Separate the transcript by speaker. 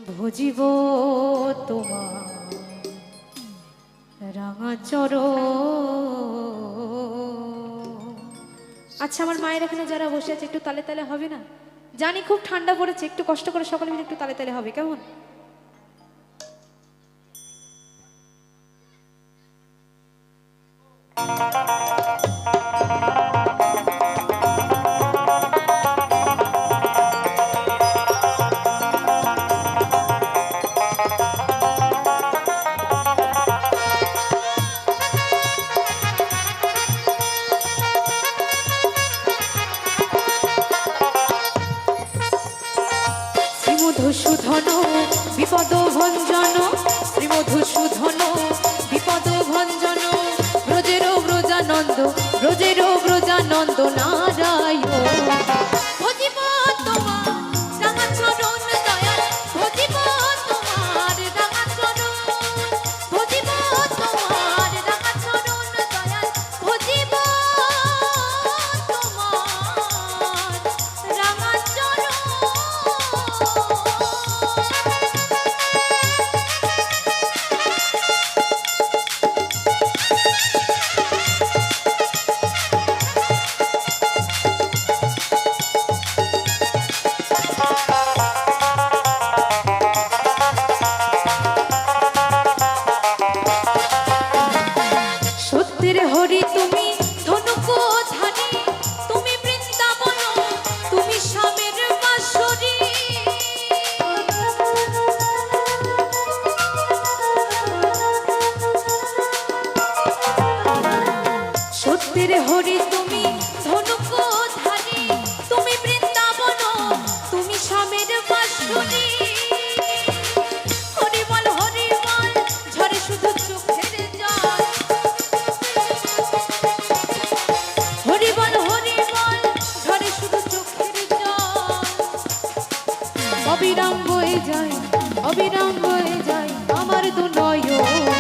Speaker 1: ভজিব তোমার রাঙা চরণ। আচ্ছা, আমার মায়ের এখানে যারা বসে আছে একটু তালে তালে হবে না? জানি খুব ঠান্ডা পড়েছে, একটু কষ্ট করে সকলে মিলে একটু তালে তালে হবে, কেমন? শ্রীমধুসূদন বিপদ ভঞ্জন, শ্রীমধুসূদন বিপদ ভঞ্জন, ব্রজেরও ব্রজানন্দ, ব্রজেরও ব্রজানন্দ নারায়ণ। ভজিব তোমার রাঙা চরণ দয়াল, ভজিব তোমার রাঙা চরণ, ভজিব তোমার রাঙা চরণ দয়াল, ভজিব তোমার রাঙা চরণ। সত্যের হরি তুমি ধনুক ধানী, তুমি বৃন্দাবন, তুমি শ্যামের বাঁশরী। সত্যের হরি তুমি ধনুক ধানী, তুমি বৃন্দাবন, তুমি শ্যামের বাঁশরী। হরিবল হরিবল ঝরে শুধু চোখের জল, হরিবল হরিবল ঝরে শুধু চোখের জল। অবিরাম বয়ে যায়, অবিরাম বয়ে যায় আমার দু নয়ন।